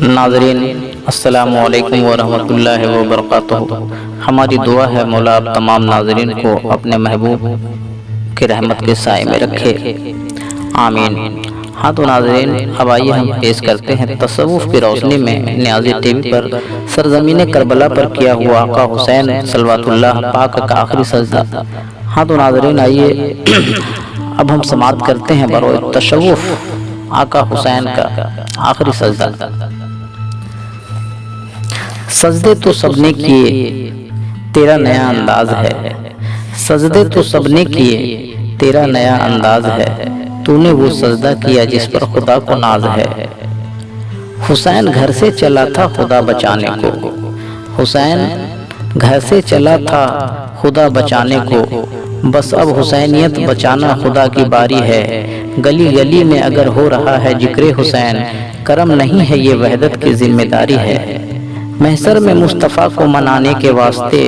ناظرین السلام علیکم ورحمۃ اللہ وبرکاتہ۔ ہماری دعا ہے مولا آپ تمام ناظرین کو اپنے محبوب کے رحمت کے سائے میں رکھے، آمین۔ ہاں تو ناظرین، اب آئیے ہم پیش کرتے ہیں تصوف کی روشنی میں نیازی ٹی وی پر سرزمین کربلا پر کیا ہوا آقا حسین صلوات اللہ پاک کا آخری سجدہ۔ ہاں تو ناظرین آئیے اب ہم سماعت کرتے ہیں بروئے تصوف آقا حسین کا آخری سجدہ۔ سجدے تو سب نے کیے تیرا نیا انداز ہے، سجدے تو سب نے کیے تیرا نیا انداز ہے، تو نے وہ سجدہ کیا جس پر خدا کو ناز ہے۔ حسین گھر سے چلا تھا خدا بچانے کو، حسین گھر سے چلا تھا خدا بچانے کو، بس اب حسینیت بچانا خدا کی باری ہے۔ گلی گلی میں اگر ہو رہا ہے ذکر حسین، کرم نہیں ہے یہ وحدت کی ذمہ داری ہے۔ محشر میں مصطفیٰ کو منانے کے واسطے،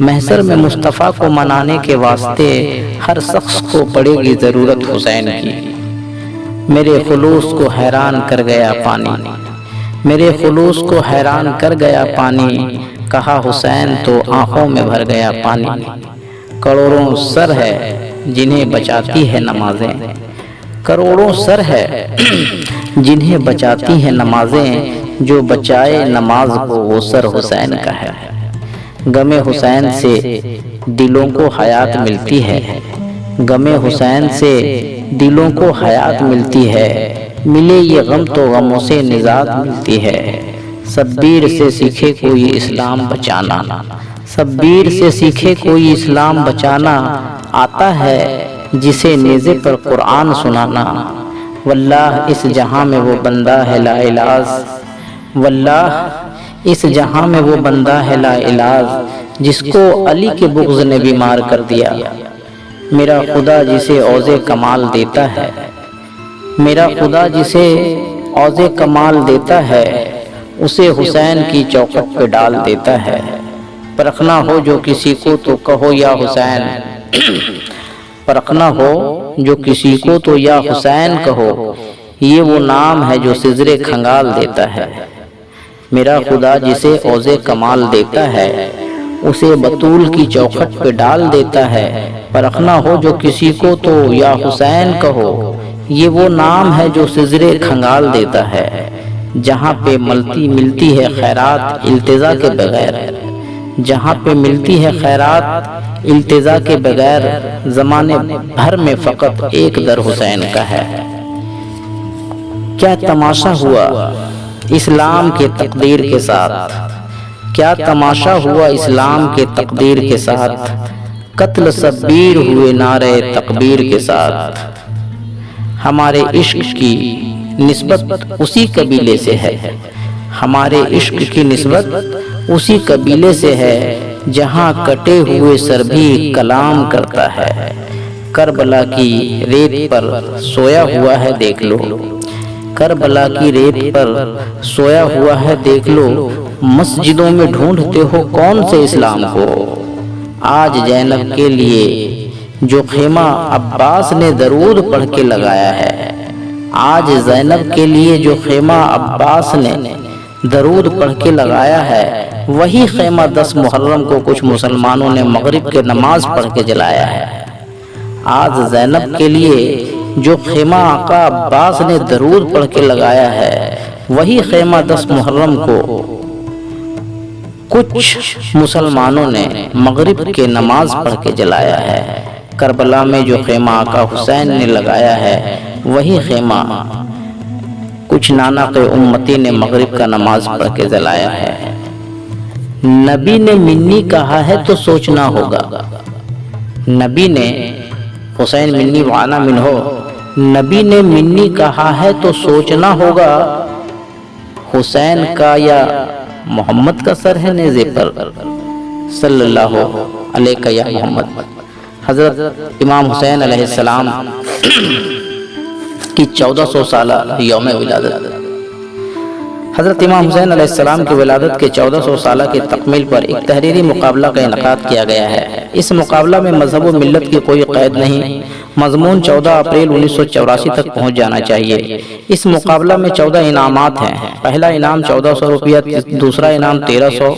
محشر میں مصطفیٰ کو منانے کے واسطے ہر شخص کو پڑے گی ضرورت حسین کی۔ میرے خلوص کو حیران کر گیا پانی، میرے خلوص کو حیران کر گیا پانی، کہا حسین تو آنکھوں میں بھر گیا پانی۔ کروڑوں سر ہے جنہیں بچاتی ہے نمازیں، کروڑوں سر ہے جنہیں بچاتی ہیں نمازیں، جو بچائے نماز کو وہ سر حسین کا ہے۔ غم حسین سے دلوں کو حیات ملتی ہے، غم حسین سے دلوں کو حیات ملتی ہے، ملے یہ غم تو غموں سے نجات ملتی ہے۔ شبیر سے سیکھے کوئی اسلام بچانا، شبیر سے سیکھے کوئی اسلام بچانا، آتا ہے جسے نیزے پر قرآن سنانا۔ واللہ اس جہاں میں وہ بندہ ہے لا علاج، واللہ اس جہاں میں وہ بندہ ہے لا علاج، جس کو علی کے بغض نے بیمار کر دیا۔ میرا خدا جسے عوض کمال دیتا ہے، میرا خدا جسے عوض کمال دیتا ہے، اسے حسین کی چوکھٹ پہ ڈال دیتا ہے۔ پرکھنا ہو جو کسی کو تو کہو یا حسین، پرکھنا ہو جو کسی کو تو یا حسین کہو، یہ وہ نام ہے جو سجرے کھنگال دیتا ہے۔ میرا خدا جسے عوض کمال دیتا ہے، اسے بطول کی چوکھٹ پہ ڈال دیتا ہے۔ پرکھنا ہو جو کسی کو تو یا حسین کہو، یہ وہ نام ہے جو سجرے کھنگال دیتا ہے۔ جہاں پہ ملتی ہے خیرات التجا کے بغیر، جہاں پہ ملتی ہے خیرات التجا کے بغیر، زمانے بھر میں فقط ایک در حسین کا ہے۔ کیا تماشا ہوا اسلام کے تقدیر کے ساتھ، کیا تماشا ہوا اسلام کے تقدیر کے ساتھ، قتل شبیر ہوئے نعرے تکبیر کے ساتھ۔ ہمارے عشق کی نسبت اسی قبیلے سے ہے، ہمارے عشق کی نسبت اسی قبیلے سے ہے، جہاں کٹے ہوئے سر بھی کلام کرتا ہے۔ کربلا کی ریت پر سویا ہوا ہے دیکھ لو، کربلا کی ریت پر سویا ہوا ہے دیکھ لو، مسجدوں میں ڈھونڈتے ہو کون سے اسلام کو۔ آج زینب کے لیے جو خیمہ عباس نے درود پڑھ کے لگایا ہے، آج زینب کے لیے جو خیمہ عباس نے درود پڑھ کے لگایا ہے، وہی خیمہ 10 محرم کو کچھ مسلمانوں نے مغرب کے نماز پڑھ کے جلایا ہے۔ آج زینب کے لیے جو خیمہ آقا عباس نے درود پڑھ کے لگایا ہے، وہی خیمہ 10 محرم کو کچھ مسلمانوں نے مغرب کے نماز پڑھ کے جلایا ہے۔ کربلا میں جو خیمہ آقا حسین نے لگایا ہے، وہی خیمہ کچھ نانق امتی نے مغرب کا نماز پڑھ کے جلایا ہے۔ نبی نے منی کہا ہے تو سوچنا ہوگا، نبی نے حسین منی وانا من ہو، نبی نے منی کہا ہے تو سوچنا ہوگا، حسین کا یا محمد کا سر ہے نیزے پر، صلی اللہ علیہ یا محمد۔ حضرت امام حسین علیہ السلام کی 1400 سالہ یوم ولادت، حضرت امام حسین علیہ السلام کی ولادت کے 1400 سالہ کی تکمیل پر ایک تحریری مقابلہ کا انعقاد کیا گیا ہے۔ اس مقابلہ میں مذہب و ملت کی کوئی قید نہیں، مضمون 14 اپریل 1984 تک پہنچ جانا چاہیے۔ اس مقابلہ میں 14 انعامات ہیں۔ پہلا انعام 1400 روپیہ، دوسرا انعام 1300،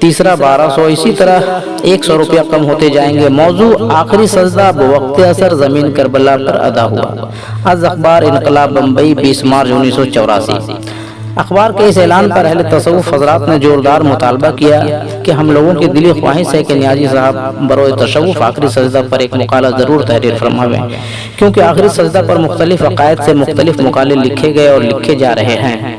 تیسرا 1200، اسی طرح 100 روپیہ کم ہوتے جائیں گے۔ موضوع آخری سجدہ بوقت اثر زمین کربلا پر ادا ہوا۔ از اخبار انقلاب بمبئی 20 مارچ 1984۔ اخبار کے اس اعلان پر اہل تصوف حضرات نے زوردار مطالبہ کیا کہ ہم لوگوں کی دلی خواہش ہے کہ نیازی صاحب بروئے تصوف آخری سجدہ پر ایک مقالہ ضرور تحریر فرمائیں، کیونکہ آخری سجدہ پر مختلف عقائد سے مختلف مقالے لکھے گئے اور لکھے جا رہے ہیں،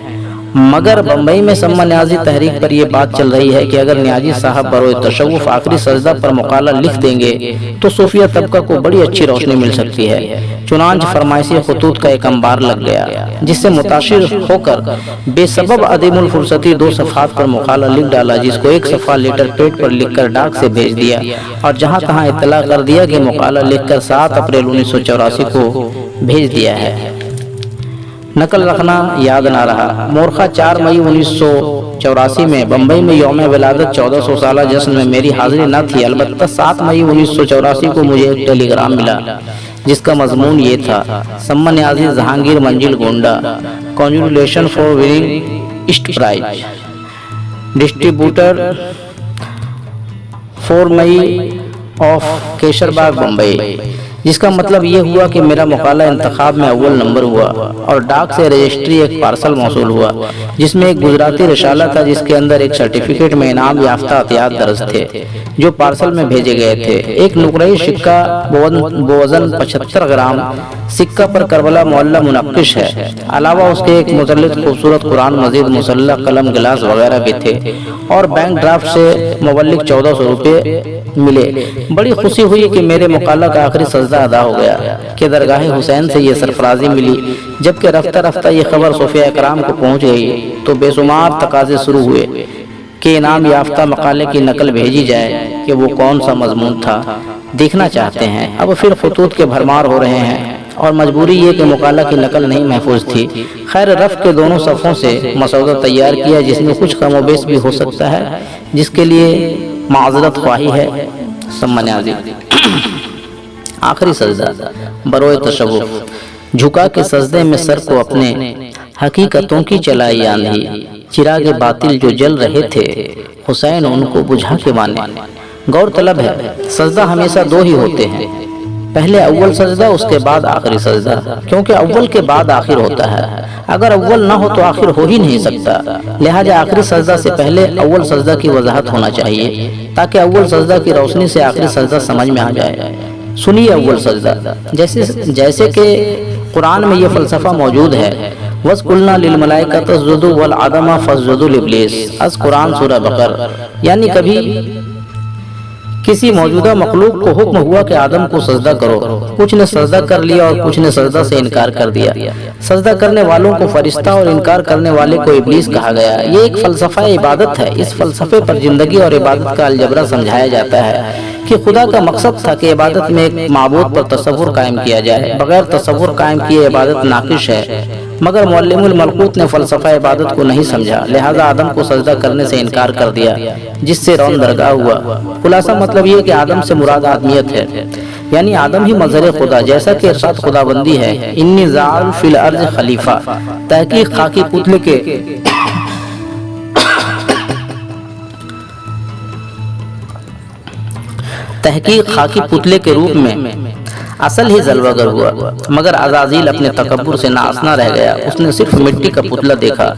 مگر بمبئی میں سما نیازی تحریک پر یہ بات چل رہی ہے کہ اگر نیازی صاحب بروئے تصوف آخری سجدہ پر مقالہ لکھ دیں گے تو صوفیہ طبقہ کو بڑی اچھی روشنی مل سکتی ہے۔ چنانچہ فرمائشی خطوط کا ایک انبار لگ گیا، جس سے متاثر ہو کر بے سبب عدیم الفرصتی 2 صفحات پر مقالہ لکھ ڈالا، جس کو 1 صفحہ لیٹر پیڈ پر لکھ کر ڈاک سے بھیج دیا اور جہاں تہاں اطلاع کر دیا کہ مقالہ لکھ کر 7 اپریل 1984 کو بھیج دیا ہے۔ نقل رکھنا یاد نہ رہا۔ مورخہ 4 مئی 1984 میں بمبئی میں یوم ولادت 1400 سالہ جشن میں میری حاضری نہ تھی، البتہ 7 مئی 1984 کو مجھے ایک ٹیلی گرام ملا جس کا مضمون یہ تھا: سما Niazi Jahangir Manzil Gonda, congratulation for winning east prize, distributor 4 May of Kaiser Bagh Bombay, جس کا مطلب یہ ہوا کہ میرا مقالہ انتخاب میں اول نمبر ہوا اور ڈاک سے رجسٹری ایک پارسل موصول ہوا جس میں ایک گجراتی رسالہ تھا، جس کے اندر ایک سرٹیفکیٹ میں انعام یافتہ عطیات درج تھے جو پارسل میں بھیجے گئے تھے۔ ایک نقرئی سکہ بوزن 75 گرام سکہ پر کربلا معلّہ منقش ہے، علاوہ اس کے ایک متعلق خوبصورت قرآن مزید مسلح قلم گلاس وغیرہ بھی تھے، اور بینک ڈرافٹ سے مبلغ 1400 روپے ملے۔ بڑی خوشی ہوئی کہ میرے مقالہ کا آخری سجدہ ادا ہو گیا کہ درگاہ حسین سے یہ سرفرازی ملی۔ جبکہ رفتہ رفتہ یہ خبر صوفیہ اکرام کو پہنچ گئی تو بے شمار تقاضے شروع ہوئے کہ انعام یافتہ مقالے کی نقل بھیجی جائے کہ وہ کون سا مضمون تھا، دیکھنا چاہتے ہیں۔ اب پھر خطوط کے بھرمار ہو رہے ہیں اور مجبوری یہ کہ مقالہ کی نقل نہیں محفوظ تھی۔ خیر، رف کے دونوں صفوں سے مسودہ تیار کیا جس میں کچھ کم و بیش بھی ہو سکتا ہے، جس کے لیے معذرت خواہی ہے۔ سما نیازی آخری سجدہ بروئے تصوف، جھکا کے سجدے میں سر کو اپنے، حقیقتوں کی چلائی آندھی، چراغ باطل جو جل رہے تھے حسین ان کو بجھا کے مانے۔ غور طلب ہے سجدہ ہمیشہ 2 ہی ہوتے ہیں، پہلے اول سجدہ اس کے بعد آخری سجدہ، کیونکہ اول کے بعد آخر ہوتا ہے۔ اگر اول نہ ہو تو آخر ہو ہی نہیں سکتا، لہذا آخری سجدہ سے پہلے اول سجدہ کی وضاحت ہونا چاہیے تاکہ اول سجدہ کی روشنی سے آخری سجدہ سمجھ میں آ جائے۔ سنیے اول سجدہ، جیسے کہ قرآن میں یہ فلسفہ موجود ہے: وَإِذْ لِلْمَلَائِكَةِ اسْجُدُوا وَالْآدَمَ فَاسْجُدُوا لِإِبْلِيسَ، از قرآن سورہ بقر۔ یعنی کبھی کسی موجودہ مخلوق کو حکم ہوا کہ آدم کو سجدہ کرو، کچھ نے سجدہ کر لیا اور کچھ نے سجدہ سے انکار کر دیا۔ سجدہ کرنے والوں کو فرشتہ اور انکار کرنے والے کو ابلیس کہا گیا۔ یہ ایک فلسفہ عبادت ہے۔ اس فلسفے پر زندگی اور عبادت کا الجبرا سمجھایا جاتا ہے کہ خدا کا مقصد تھا کہ عبادت میں ایک معبود پر تصور قائم کیا جائے، بغیر تصور قائم کیے عبادت ناقص ہے۔ مگر معلم الملکوت نے فلسفہ عبادت کو نہیں سمجھا، لہذا آدم کو سجدہ کرنے سے انکار کر دیا، جس سے رون درگاہ ہوا۔ خلاصہ مطلب یہ کہ آدم سے مراد آدمیت ہے، یعنی آدم ہی مظہر خدا، جیسا کہ ارشاد خداوندی ہے: انی جاعل فی الارض خلیفہ۔ تحقیق خاکی پتلے کے روپ میں اصل ہی جلوہ گر ہوا، مگر عزازیل اپنے تکبر سے ناآشنا رہ گیا۔ اس نے صرف مٹی کا پتلا دیکھا،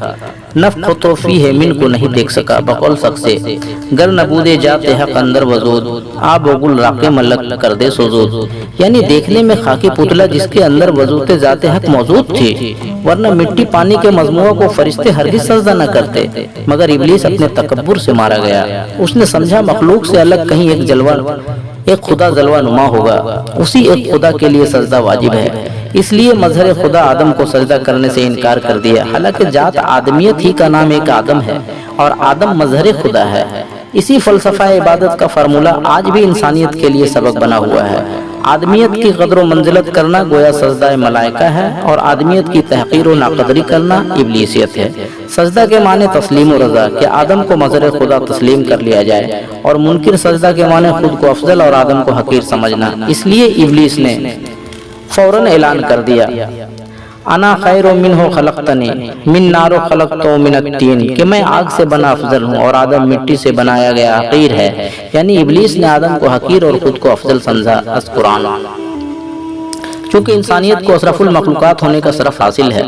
نفخ تو فیہ من کو نہیں دیکھ سکا۔ بقول شخص سے گر نبودے جاتے حق اندر وجود، آب و گل راقے ملک کر دے سوزود۔ یعنی دیکھنے میں خاکی پتلا جس کے اندر وجود ذات حق موجود تھی، ورنہ مٹی پانی کے مجموعہ کو فرشتے ہرگز سجدہ نہ کرتے۔ مگر ابلیس اپنے تکبر سے مارا گیا۔ اس نے سمجھا مخلوق سے الگ کہیں ایک خدا جلوہ نما ہوگا، اسی ایک خدا کے لیے سجدہ واجب ہے۔ اس لیے مظہر خدا آدم کو سجدہ کرنے سے انکار کر دیا، حالانکہ ذات آدمیت ہی کا نام ایک آدم ہے اور آدم مظہر خدا ہے۔ اسی فلسفہ عبادت کا فارمولہ آج بھی انسانیت کے لیے سبق بنا ہوا ہے۔ آدمیت کی قدر و منزلت کرنا گویا سجدہ ملائکہ ہے، اور آدمیت کی تحقیر و ناقدری کرنا ابلیسیت ہے۔ سجدہ کے معنی تسلیم و رضا، کہ آدم کو مظہر خدا تسلیم کر لیا جائے، اور منکر سجدہ کے معنی خود کو افضل اور آدم کو حقیر سمجھنا۔ اس لیے ابلیس نے فوراً اعلان کر دیا، انا خیر منہ خلقتنی من نار خلقتہ من الطین، کہ میں آگ سے بنا افضل ہوں اور آدم مٹی سے بنایا گیا حقیر ہے۔ یعنی ابلیس نے آدم کو حقیر اور خود کو افضل سمجھا۔ از قرآن، چونکہ انسانیت کو اشرف المخلوقات ہونے کا شرف حاصل ہے،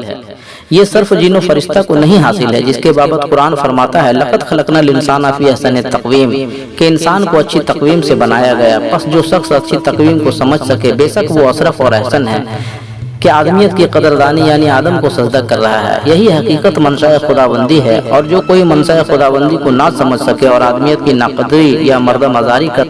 یہ صرف جن و فرشتہ کو نہیں حاصل ہے، جس کے بابت قرآن فرماتا ہے لقد خلقنا الانسان فی احسن تقویم، کہ انسان کو اچھی تقویم سے بنایا گیا۔ پس جو شخص اچھی تقویم کو سمجھ سکے، بے شک وہ اشرف اور احسن ہے، کہ آدمیت کی قدردانی یعنی آدم کو سجدہ کر رہا ہے۔ یہی حقیقت منشاء خداوندی ہے، اور جو کوئی منشاء خداوندی کو نہ سمجھ سکے اور آدمیت کی ناقدری یا مردم آزاری کر